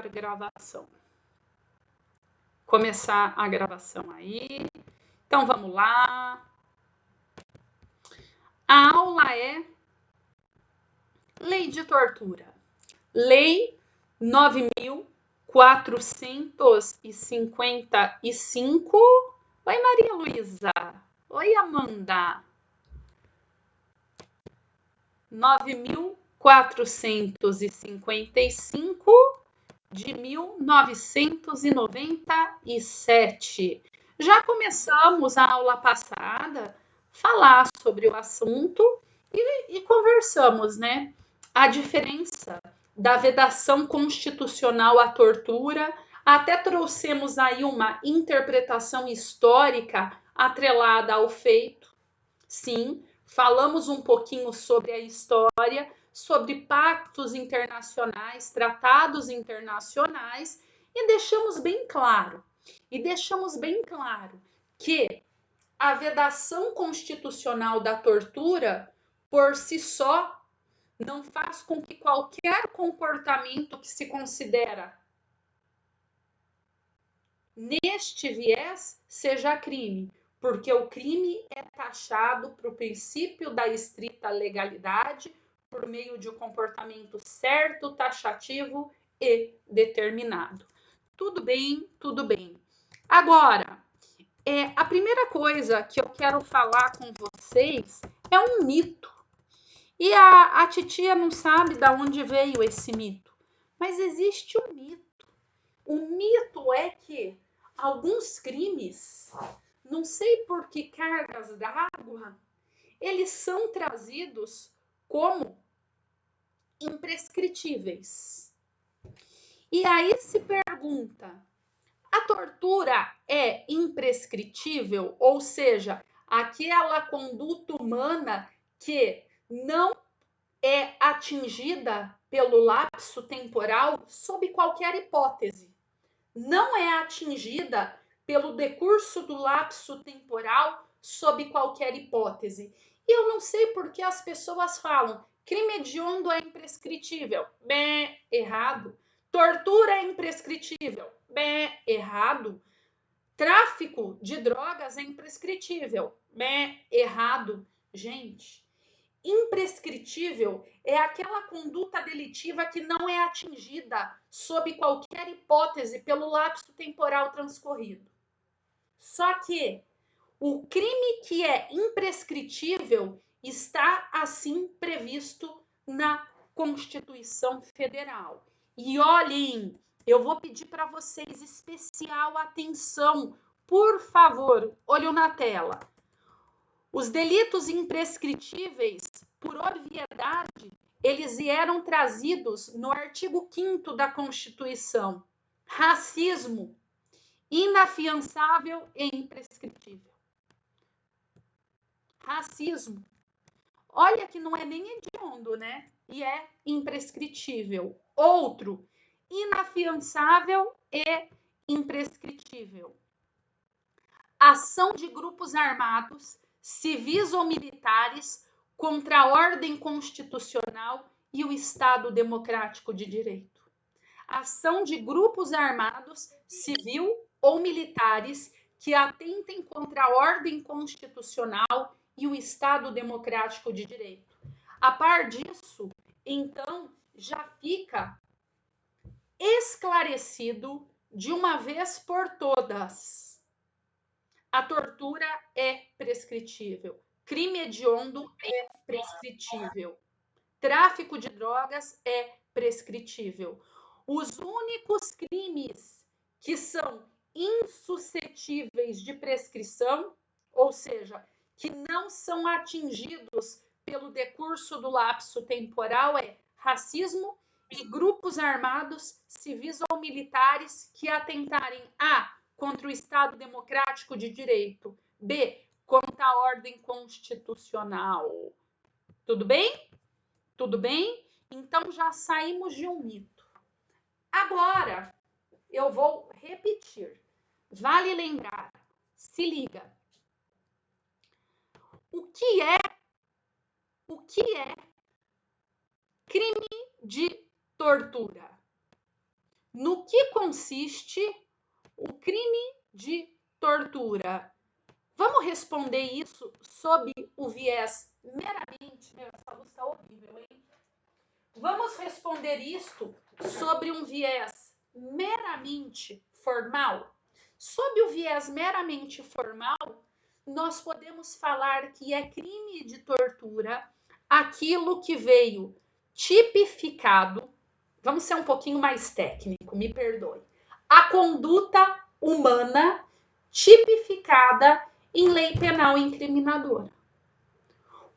começar gravação. Começar a gravação aí. Então vamos lá. A aula é Lei de Tortura. Lei 9.455. Oi, Maria Luísa. Oi, Amanda. 9.455 de 1997. Já começamos a aula passada a falar sobre o assunto e conversamos, né? A diferença da vedação constitucional à tortura, até trouxemos aí uma interpretação histórica atrelada ao feito. Sim, falamos um pouquinho sobre a história, sobre pactos internacionais, tratados internacionais e deixamos bem claro que a vedação constitucional da tortura por si só não faz com que qualquer comportamento que se considera neste viés seja crime, porque o crime é taxado para o princípio da estrita legalidade por meio de um comportamento certo, taxativo e determinado. Tudo bem, tudo bem. Agora, a primeira coisa que eu quero falar com vocês é um mito. E a titia não sabe de onde veio esse mito, mas existe um mito. O mito é que alguns crimes, não sei por que cargas d'água, eles são trazidos como imprescritíveis. E aí se pergunta, a tortura é imprescritível? Ou seja, aquela conduta humana que não é atingida pelo lapso temporal sob qualquer hipótese. Não é atingida pelo decurso do lapso temporal sob qualquer hipótese. E eu não sei por que as pessoas falam crime hediondo é imprescritível. Bem, errado. Tortura é imprescritível. Bem, errado. Tráfico de drogas é imprescritível. Bem, errado. Gente, imprescritível é aquela conduta delitiva que não é atingida sob qualquer hipótese pelo lapso temporal transcorrido. Só que o crime que é imprescritível está assim previsto na Constituição Federal. E olhem, eu vou pedir para vocês especial atenção, por favor, olho na tela. Os delitos imprescritíveis, por obviedade, eles vieram trazidos no artigo 5º da Constituição. Racismo, inafiançável e imprescritível. Racismo. Olha que não é nem hediondo, né? E é imprescritível. Outro, inafiançável e imprescritível. Ação de grupos armados, civis ou militares, contra a ordem constitucional e o Estado democrático de direito. Ação de grupos armados, civil ou militares, que atentem contra a ordem constitucional e o Estado democrático de direito. A par disso, então, já fica esclarecido de uma vez por todas. A tortura é prescritível. Crime hediondo é prescritível. Tráfico de drogas é prescritível. Os únicos crimes que são insuscetíveis de prescrição, ou seja, que não são atingidos pelo decurso do lapso temporal, é racismo e grupos armados, civis ou militares, que atentarem a contra o Estado democrático de direito, b contra a ordem constitucional. Tudo bem? Tudo bem? Então já saímos de um mito. Agora eu vou repetir. Vale lembrar, se liga. O que é crime de tortura? No que consiste o crime de tortura? Vamos responder isso sob o viés meramente... Meu, essa luz está horrível, hein? Vamos responder isto sobre um viés meramente formal? Sob o viés meramente formal, nós podemos falar que é crime de tortura aquilo que veio tipificado. Vamos ser um pouquinho mais técnico, me perdoe. A conduta humana tipificada em lei penal incriminadora.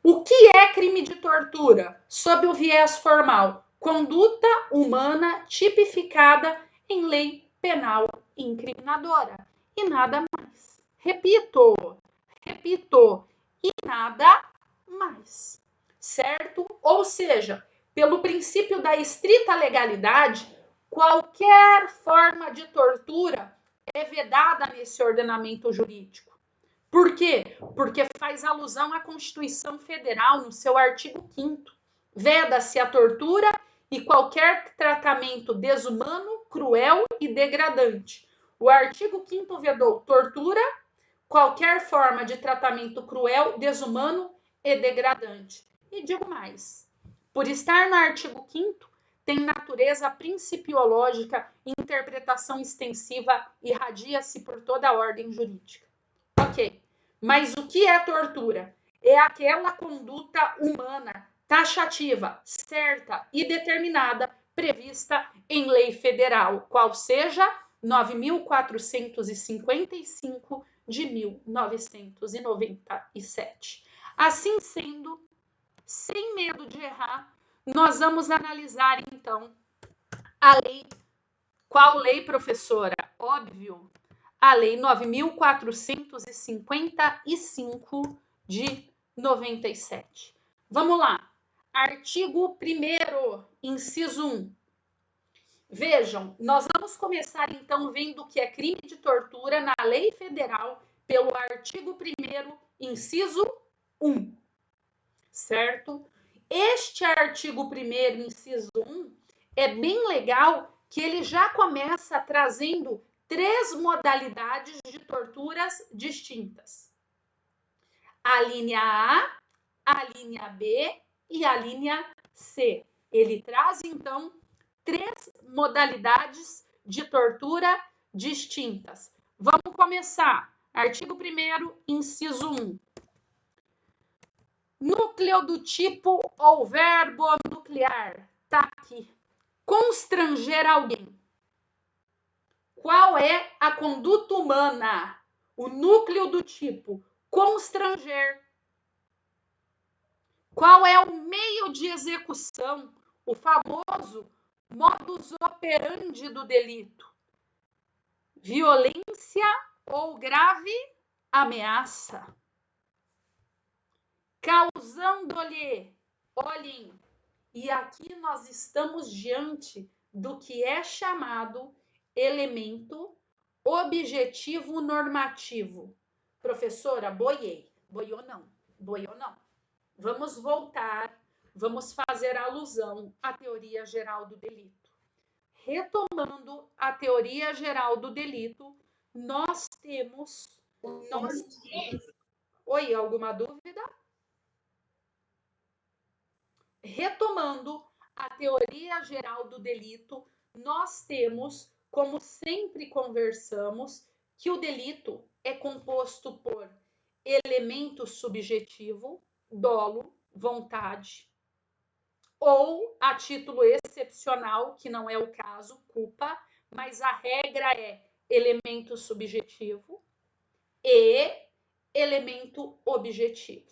O que é crime de tortura? Sob o viés formal, conduta humana tipificada em lei penal incriminadora. E nada mais. Repito, e nada mais. Certo? Ou seja, pelo princípio da estrita legalidade, qualquer forma de tortura é vedada nesse ordenamento jurídico. Por quê? Porque faz alusão à Constituição Federal, no seu artigo 5º. Veda-se a tortura e qualquer tratamento desumano, cruel e degradante. O artigo 5º vedou tortura, qualquer forma de tratamento cruel, desumano e degradante. E digo mais, por estar no artigo 5º, tem natureza principiológica, interpretação extensiva, irradia-se por toda a ordem jurídica. Ok, mas o que é tortura? É aquela conduta humana taxativa, certa e determinada, prevista em lei federal, qual seja 9.455 de 1997. Assim sendo, sem medo de errar, nós vamos analisar então a lei. Qual lei, professora? Óbvio, a Lei 9.455 de 97. Vamos lá. Artigo 1º, inciso 1. Vejam, nós vamos começar então vendo o que é crime de tortura na Lei Federal pelo artigo 1º, inciso 1. Certo? Este artigo 1º, inciso 1, é bem legal que ele já começa trazendo 3 modalidades de torturas distintas. A linha A, a linha B e a linha C. Ele traz, então, 3 modalidades de tortura distintas. Vamos começar. Artigo 1º, inciso 1. Núcleo do tipo ou verbo nuclear. Tá aqui. Constranger alguém. Qual é a conduta humana? O núcleo do tipo constranger. Qual é o meio de execução? O famoso modus operandi do delito. Violência ou grave ameaça. Causando-lhe, olhem, e aqui nós estamos diante do que é chamado elemento objetivo normativo. Professora, boiei. Boiou não. Vamos voltar, vamos fazer alusão à teoria geral do delito. Retomando a teoria geral do delito, nós temos... Oi, alguma dúvida? Retomando a teoria geral do delito, nós temos, como sempre conversamos, que o delito é composto por elemento subjetivo, dolo, vontade, ou, a título excepcional, que não é o caso, culpa, mas a regra é elemento subjetivo e elemento objetivo.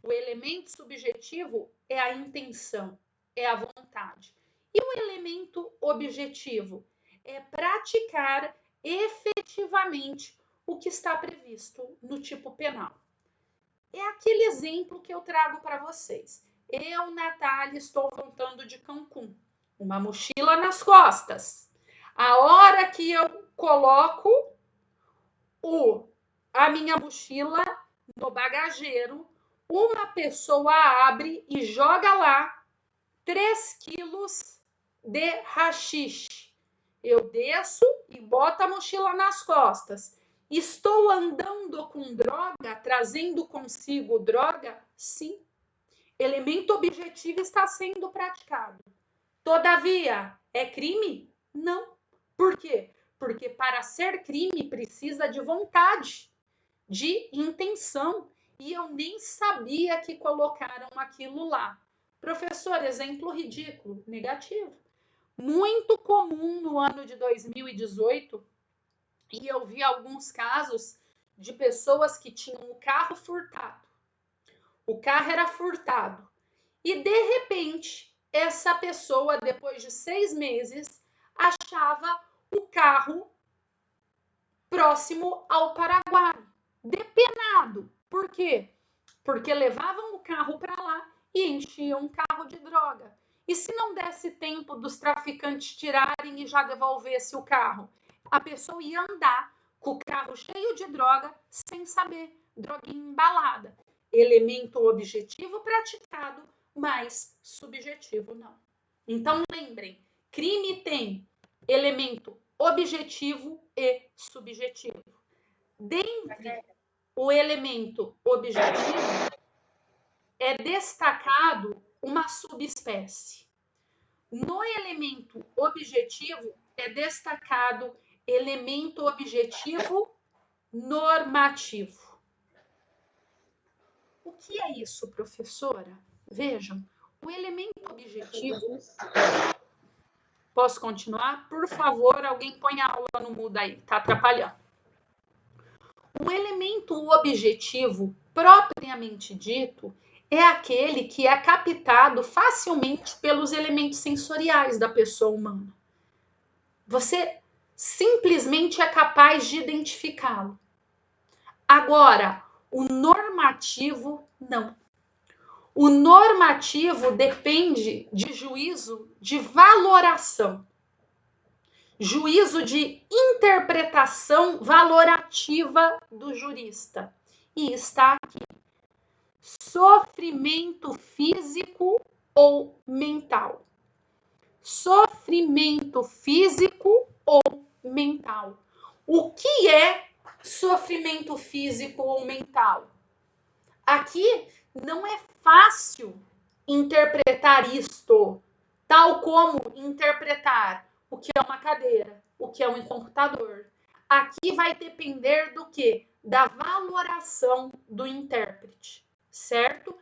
O elemento subjetivo é a intenção, é a vontade. E o elemento objetivo é praticar efetivamente o que está previsto no tipo penal. É aquele exemplo que eu trago para vocês. Eu, Natália, estou voltando de Cancún, uma mochila nas costas. A hora que eu coloco a minha mochila no bagageiro, uma pessoa abre e joga lá 3 quilos de haxixe. Eu desço e boto a mochila nas costas. Estou andando com droga, trazendo consigo droga? Sim. Elemento objetivo está sendo praticado. Todavia, é crime? Não. Por quê? Porque para ser crime precisa de vontade, de intenção. E eu nem sabia que colocaram aquilo lá. Professor, exemplo ridículo, negativo. Muito comum no ano de 2018, e eu vi alguns casos de pessoas que tinham o carro furtado. O carro era furtado. E, de repente, essa pessoa, depois de 6 meses, achava o carro próximo ao Paraguai, depenado. Por quê? Porque levavam o carro para lá e enchiam o carro de droga. E se não desse tempo dos traficantes tirarem e já devolvesse o carro? A pessoa ia andar com o carro cheio de droga sem saber, droguinha embalada. Elemento objetivo praticado, mas subjetivo não. Então lembrem, crime tem elemento objetivo e subjetivo. Dentre o elemento objetivo é destacado uma subespécie. No elemento objetivo é destacado elemento objetivo normativo. O que é isso, professora? Vejam, o elemento objetivo... Posso continuar? Por favor, alguém põe a aula no mudo aí, tá atrapalhando. O elemento objetivo, propriamente dito, é aquele que é captado facilmente pelos elementos sensoriais da pessoa humana. Você simplesmente é capaz de identificá-lo. Agora, o normativo, não. O normativo depende de juízo de valoração. Juízo de interpretação valorativa do jurista. E está aqui. Sofrimento físico ou mental. Sofrimento físico ou mental. O que é sofrimento físico ou mental? Aqui não é fácil interpretar isto, tal como interpretar o que é uma cadeira, o que é um computador. Aqui vai depender do quê? Da valoração do intérprete, certo?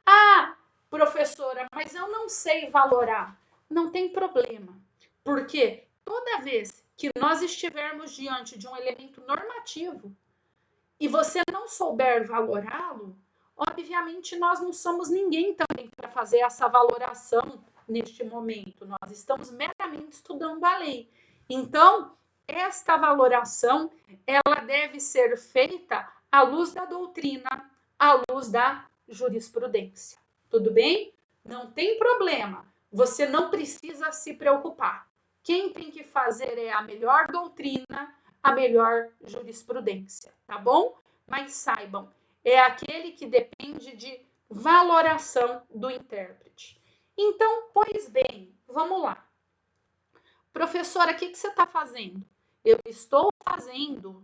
Ah, professora, mas eu não sei valorar. Não tem problema, porque toda vez que nós estivermos diante de um elemento normativo e você não souber valorá-lo, obviamente nós não somos ninguém também para fazer essa valoração neste momento. Nós estamos meramente estudando a lei. Então, esta valoração, ela deve ser feita à luz da doutrina, à luz da jurisprudência. Tudo bem? Não tem problema. Você não precisa se preocupar. Quem tem que fazer é a melhor doutrina, a melhor jurisprudência, tá bom? Mas saibam, é aquele que depende de valoração do intérprete. Então, pois bem, vamos lá. Professora, o que você está fazendo? Eu estou fazendo,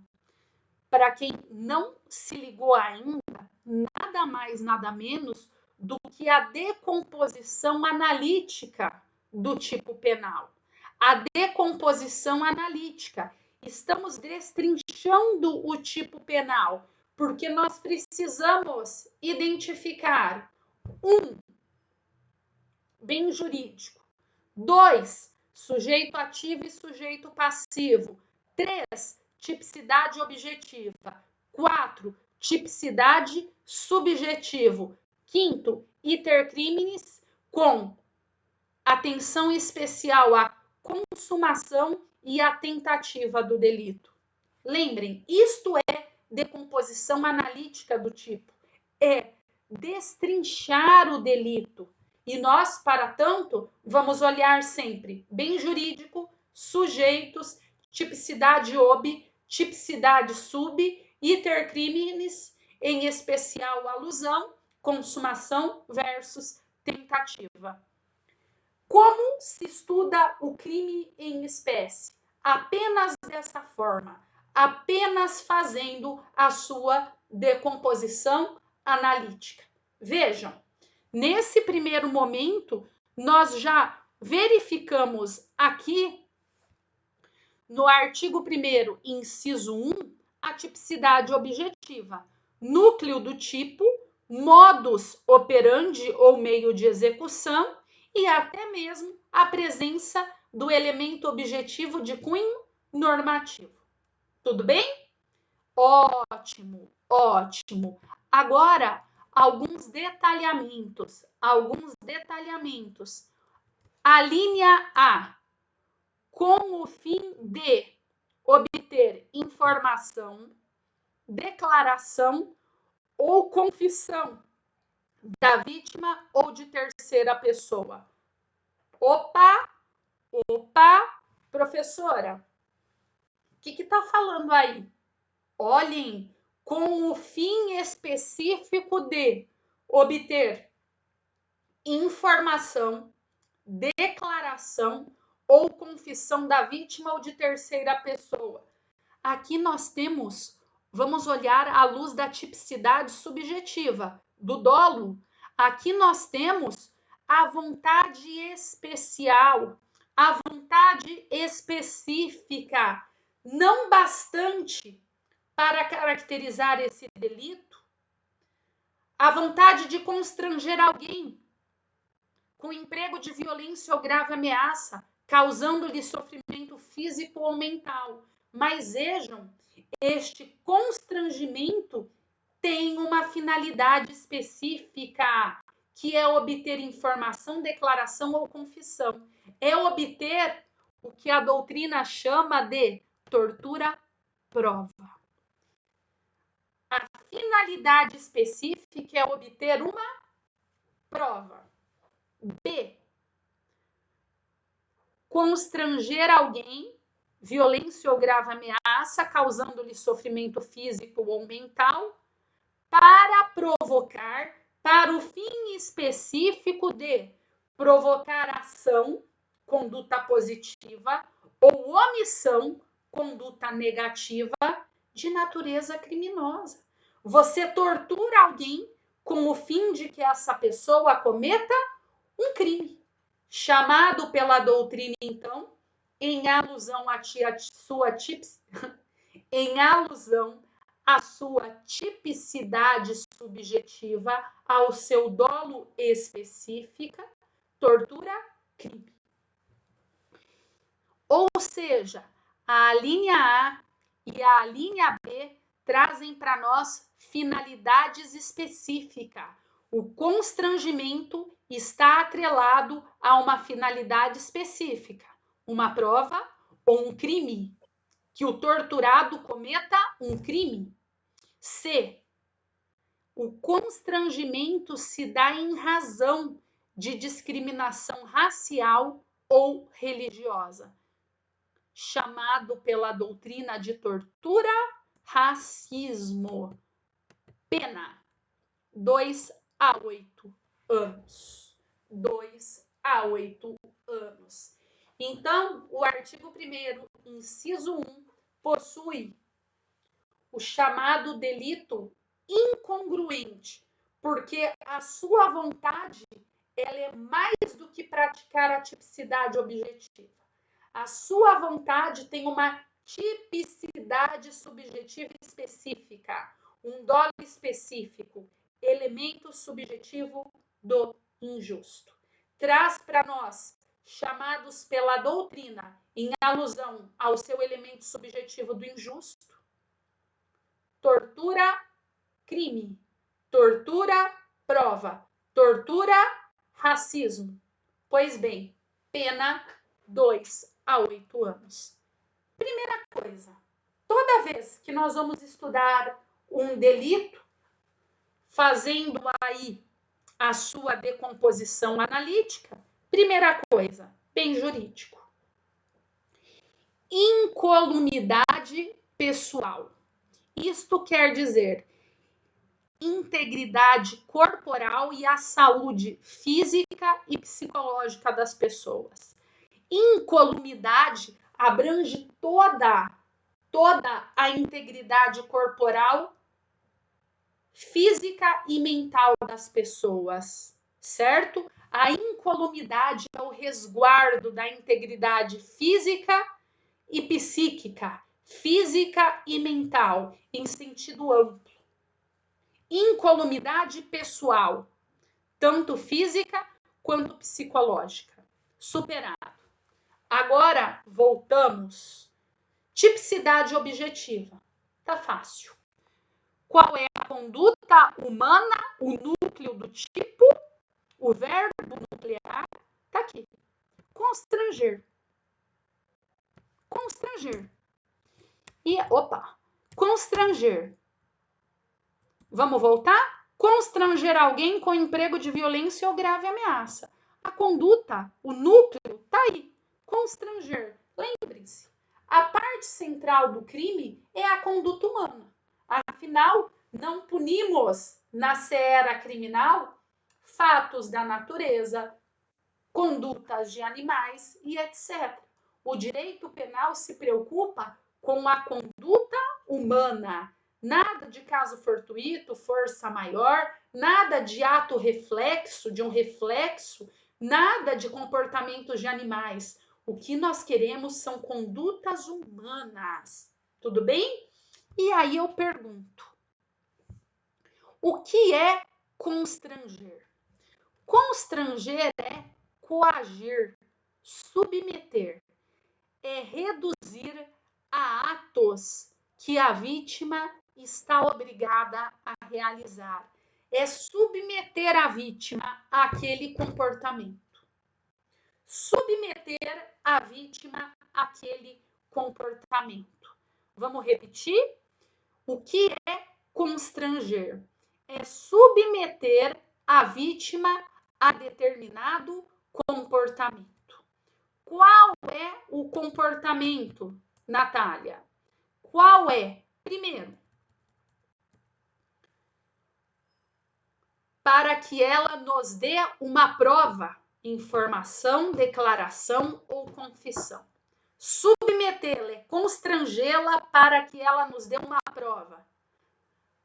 para quem não se ligou ainda, nada mais, nada menos do que a decomposição analítica do tipo penal. A decomposição analítica. Estamos destrinchando o tipo penal, porque nós precisamos identificar bem jurídico. 2, sujeito ativo e sujeito passivo. 3, tipicidade objetiva. 4, tipicidade subjetivo. 5, iter criminis, com atenção especial à consumação e à tentativa do delito. Lembrem, isto é decomposição analítica do tipo. É destrinchar o delito. E nós, para tanto, vamos olhar sempre bem jurídico, sujeitos, tipicidade ob, tipicidade sub, iter criminis, em especial alusão, consumação versus tentativa. Como se estuda o crime em espécie? apenas dessa forma, apenas fazendo a sua decomposição analítica. Vejam, nesse primeiro momento, nós já verificamos aqui no artigo 1º, inciso 1, a tipicidade objetiva, núcleo do tipo, modus operandi ou meio de execução e até mesmo a presença do elemento objetivo de cunho normativo. Tudo bem? Ótimo, ótimo. Agora, alguns detalhamentos. A linha A, com o fim de obter informação, declaração ou confissão da vítima ou de terceira pessoa. Opa, professora, o que está falando aí? Olhem, com o fim específico de obter informação, declaração ou confissão da vítima ou de terceira pessoa. Aqui nós temos, vamos olhar à luz da tipicidade subjetiva, do dolo. Aqui nós temos a vontade especial, a vontade específica, não bastante para caracterizar esse delito, a vontade de constranger alguém com emprego de violência ou grave ameaça, causando-lhe sofrimento físico ou mental. Mas vejam, este constrangimento tem uma finalidade específica, que é obter informação, declaração ou confissão. É obter o que a doutrina chama de tortura-prova. A finalidade específica é obter uma prova. B. Constranger alguém, violência ou grave ameaça, causando-lhe sofrimento físico ou mental, para provocar, para o fim específico de provocar ação, conduta positiva, ou omissão, conduta negativa, de natureza criminosa. Você tortura alguém com o fim de que essa pessoa cometa um crime, chamado pela doutrina, então, em alusão à sua tipicidade subjetiva, ao seu dolo específica, tortura-crime. Ou seja, a linha A e a linha B trazem para nós finalidades específicas. O constrangimento está atrelado a uma finalidade específica, uma prova ou um crime, que o torturado cometa um crime. C. O constrangimento se dá em razão de discriminação racial ou religiosa, chamado pela doutrina de tortura, racismo. Pena: 2 a 8 anos. 2 a 8 anos. Então, o artigo 1º, inciso 1, possui o chamado delito incongruente, porque a sua vontade ela é mais do que praticar a tipicidade objetiva. A sua vontade tem uma tipicidade subjetiva específica, um dolo específico, elemento subjetivo do injusto. Traz para nós, chamados pela doutrina, em alusão ao seu elemento subjetivo do injusto, tortura, crime, tortura, prova, tortura, racismo. Pois bem, pena 2 a 8 anos. Primeira coisa, toda vez que nós vamos estudar um delito, fazendo aí a sua decomposição analítica, primeira coisa, bem jurídico. Incolumidade pessoal. Isto quer dizer integridade corporal e a saúde física e psicológica das pessoas. Incolumidade, abrange toda a integridade corporal, física e mental das pessoas, certo? A incolumidade é o resguardo da integridade física e psíquica, física e mental, em sentido amplo. Incolumidade pessoal, tanto física quanto psicológica. Superado. Agora, voltamos. Tipicidade objetiva. Tá fácil. Qual é a conduta humana, o núcleo do tipo, o verbo nuclear? Tá aqui. Constranger. Constranger. Constranger. Vamos voltar? Constranger alguém com emprego de violência ou grave ameaça. A conduta, o núcleo, tá aí. Constranger. Lembre-se, a parte central do crime é a conduta humana. Afinal, não punimos na seara criminal fatos da natureza, condutas de animais e etc. O direito penal se preocupa com a conduta humana. Nada de caso fortuito, força maior, nada de ato reflexo, de um reflexo, nada de comportamentos de animais. O que nós queremos são condutas humanas. Tudo bem? E aí eu pergunto, o que é constranger? Constranger é coagir, submeter, é reduzir a atos que a vítima está obrigada a realizar. É submeter a vítima àquele comportamento. Submeter a vítima àquele comportamento. Vamos repetir? O que é constranger? É submeter a vítima a determinado comportamento. Qual é o comportamento, Natália? Qual é? Primeiro, para que ela nos dê uma prova, informação, declaração ou confissão. Submetê-la é constrangê-la para que ela nos dê uma prova.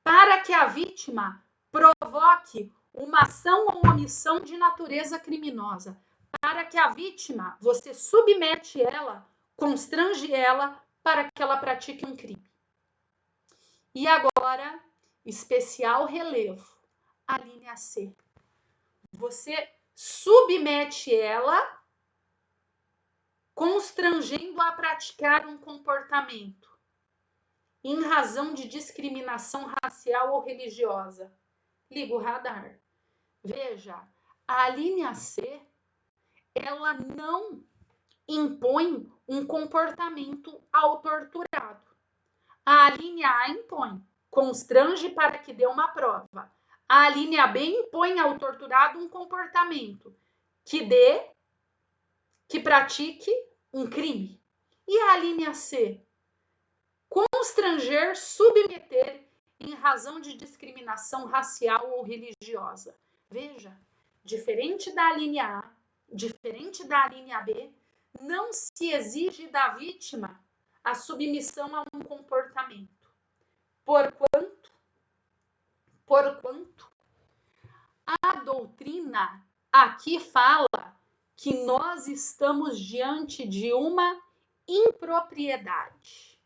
Para que a vítima provoque uma ação ou omissão de natureza criminosa. Para que a vítima, você submete ela, constrange ela para que ela pratique um crime. E agora, especial relevo, a linha C. Você submete ela, constrangendo a praticar um comportamento em razão de discriminação racial ou religiosa. Liga o radar. Veja, a linha C, ela não impõe um comportamento ao torturado. A linha A impõe, constrange para que dê uma prova. A linha B impõe ao torturado um comportamento que pratique um crime. E a linha C? Constranger, submeter em razão de discriminação racial ou religiosa. Veja, diferente da linha A, diferente da linha B, não se exige da vítima a submissão a um comportamento. Porquanto a doutrina aqui fala que nós estamos diante de uma impropriedade.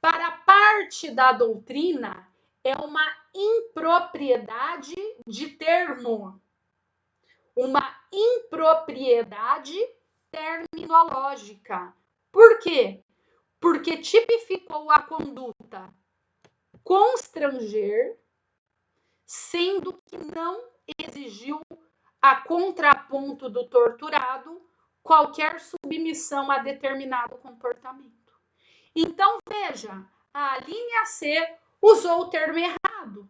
Para parte da doutrina, é uma impropriedade de termo, uma impropriedade terminológica. Por quê? Porque tipificou a conduta constranger, sendo que não exigiu a contraponto do torturado qualquer submissão a determinado comportamento. Então, veja, a linha C usou o termo errado.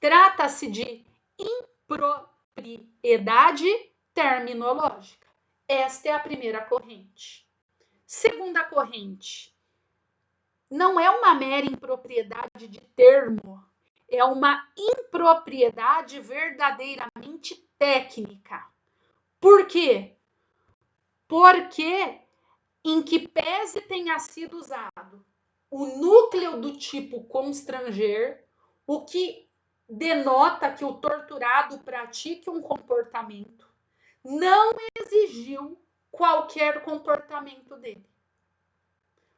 Trata-se de impropriedade terminológica. Esta é a primeira corrente. Segunda corrente. Não é uma mera impropriedade de termo, é uma impropriedade verdadeiramente técnica. Por quê? Porque em que pese tenha sido usado o núcleo do tipo constranger, o que denota que o torturado pratique um comportamento, não exigiu qualquer comportamento dele.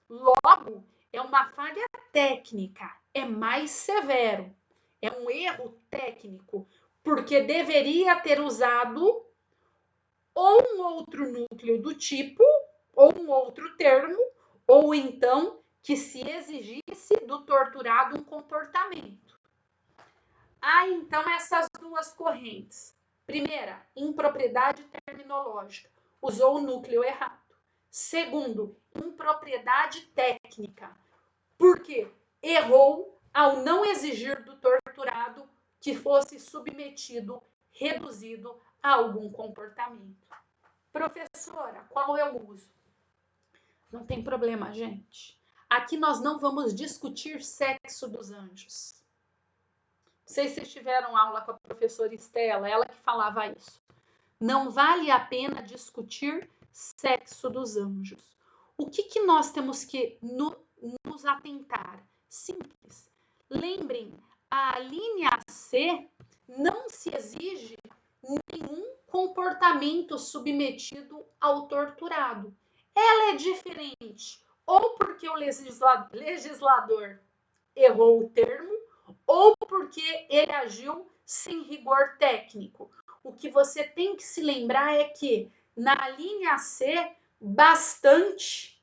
Logo, é uma falha técnica, é mais severo, é um erro técnico, porque deveria ter usado ou um outro núcleo do tipo, ou um outro termo, ou então que se exigisse do torturado um comportamento. Há então essas duas correntes. Primeira, impropriedade terminológica, usou o núcleo errado. Segundo, impropriedade técnica, porque errou ao não exigir do torturado que fosse submetido, reduzido a algum comportamento. Professora, qual é o uso? Não tem problema, gente. Aqui nós não vamos discutir sexo dos anjos. Não sei se vocês tiveram aula com a professora Estela, ela que falava isso. Não vale a pena discutir sexo dos anjos. O que nós temos que nos atentar? Simples. Lembrem, a linha C não se exige nenhum comportamento submetido ao torturado. Ela é diferente, ou porque o legislador errou o termo, ou porque ele agiu sem rigor técnico. O que você tem que se lembrar é que na linha C, bastante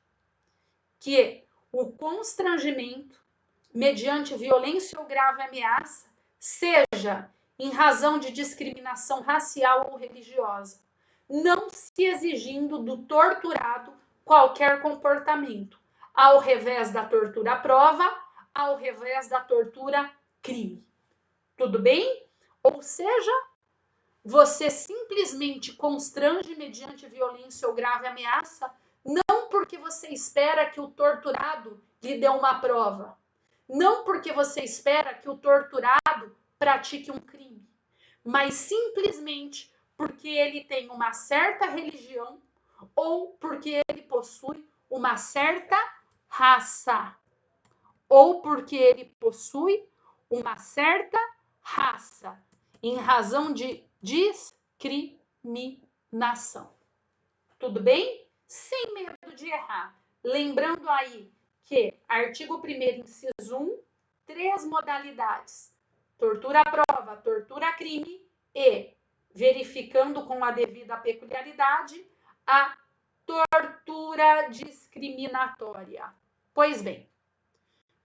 que o constrangimento mediante violência ou grave ameaça seja em razão de discriminação racial ou religiosa, não se exigindo do torturado qualquer comportamento, ao revés da tortura prova, ao revés da tortura crime. Tudo bem? Ou seja, você simplesmente constrange mediante violência ou grave ameaça, não porque você espera que o torturado lhe dê uma prova, não porque você espera que o torturado pratique um crime, mas simplesmente porque ele tem uma certa religião ou porque ele possui uma certa raça, ou porque ele possui uma certa raça, em razão de discriminação. Tudo bem? Sem medo de errar. Lembrando aí que artigo 1º, inciso 1, 3 modalidades: tortura à prova, tortura a crime e, verificando com a devida peculiaridade, a tortura discriminatória. Pois bem,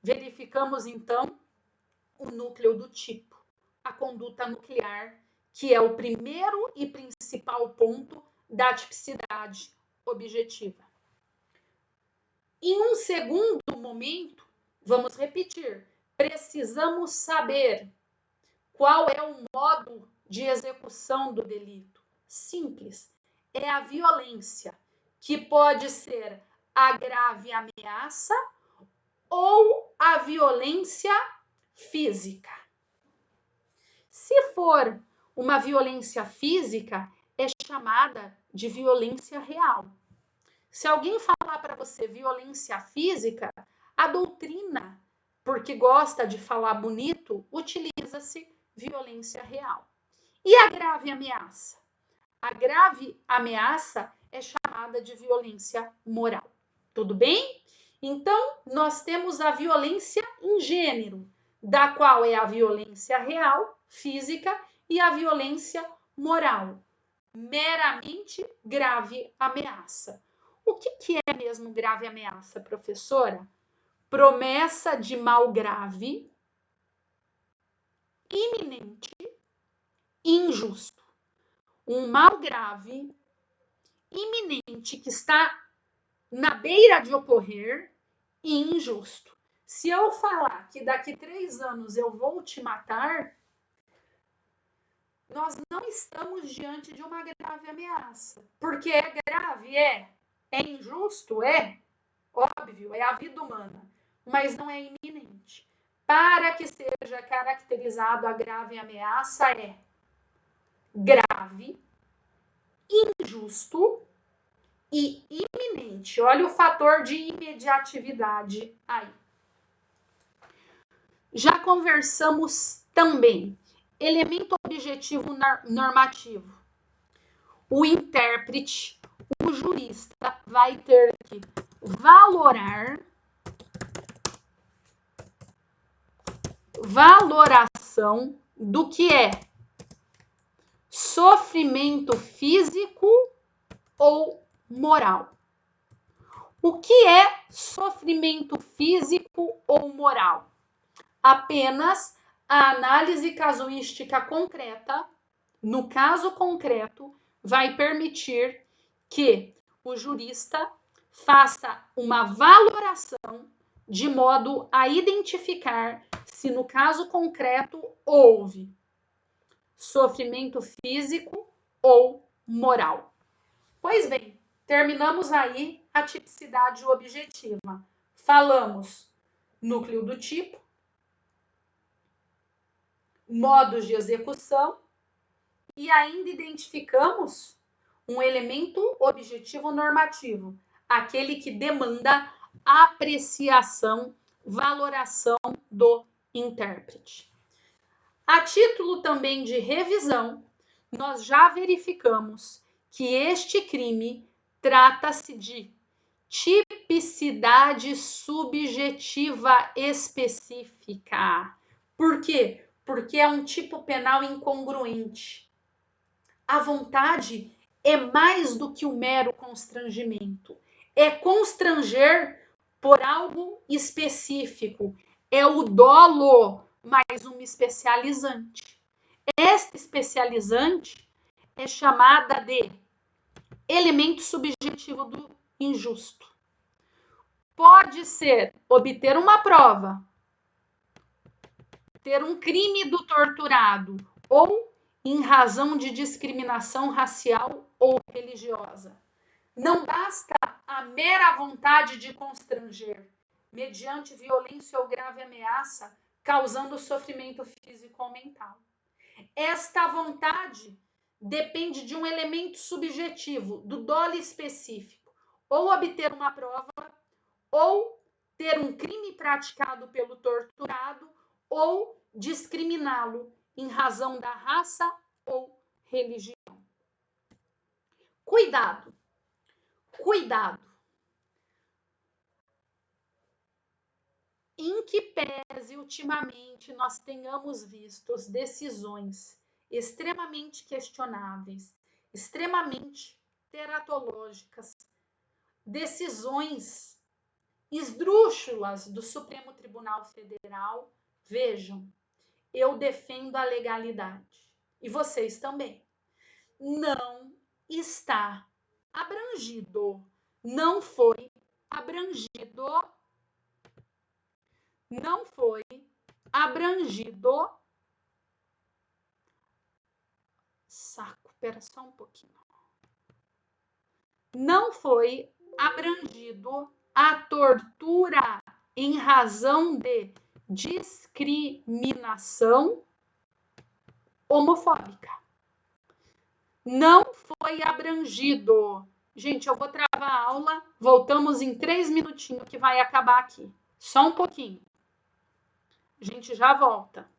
verificamos então o núcleo do tipo, a conduta nuclear, que é o primeiro e principal ponto da tipicidade objetiva. Em um segundo momento, vamos repetir, precisamos saber qual é o modo de execução do delito. Simples, é a violência, que pode ser a grave ameaça ou a violência física. Se for uma violência física, é chamada de violência real. Se alguém falar para você violência física, a doutrina, porque gosta de falar bonito, utiliza-se violência real. E a grave ameaça? A grave ameaça é chamada de violência moral. Tudo bem? Então, nós temos a violência em gênero, da qual é a violência real, física, e a violência moral, meramente grave ameaça. O que é mesmo grave ameaça, professora? Promessa de mal grave, iminente, injusto. Um mal grave, iminente, que está na beira de ocorrer, e injusto. Se eu falar que daqui 3 anos eu vou te matar, nós não estamos diante de uma grave ameaça. Porque é grave, é injusto, é óbvio, é a vida humana, mas não é iminente. Para que seja caracterizado a grave ameaça, é grave, injusto e iminente. Olha o fator de imediatividade aí. Já conversamos também. Elemento objetivo normativo. O intérprete, o jurista, vai ter que valoração do que é sofrimento físico ou moral. O que é sofrimento físico ou moral? Apenas a análise casuística concreta, no caso concreto, vai permitir que o jurista faça uma valoração de modo a identificar se no caso concreto houve sofrimento físico ou moral. Pois bem, terminamos aí a tipicidade objetiva. Falamos núcleo do tipo, modos de execução e ainda identificamos um elemento objetivo normativo, aquele que demanda apreciação, valoração do intérprete. A título também de revisão, nós já verificamos que este crime trata-se de tipicidade subjetiva específica. Por quê? Porque é um tipo penal incongruente. A vontade é mais do que o mero constrangimento. É constranger por algo específico. É o dolo mais uma especializante. Esta especializante é chamada de elemento subjetivo do injusto. Pode ser obter uma prova, ter um crime do torturado ou em razão de discriminação racial ou religiosa. Não basta a mera vontade de constranger, mediante violência ou grave ameaça, causando sofrimento físico ou mental. Esta vontade depende de um elemento subjetivo, do dolo específico, ou obter uma prova, ou ter um crime praticado pelo torturado, ou discriminá-lo em razão da raça ou religião. Cuidado, cuidado. Em que pese ultimamente nós tenhamos visto decisões extremamente questionáveis, extremamente teratológicas, decisões esdrúxulas do Supremo Tribunal Federal, vejam, eu defendo a legalidade e vocês também. Não está abrangido, não foi abrangido, não foi abrangido. Saco, pera só um pouquinho. Não foi abrangido a tortura em razão de discriminação homofóbica. Não foi abrangido. Gente, eu vou travar a aula. Voltamos em 3 minutinhos que vai acabar aqui. Só um pouquinho. A gente já volta.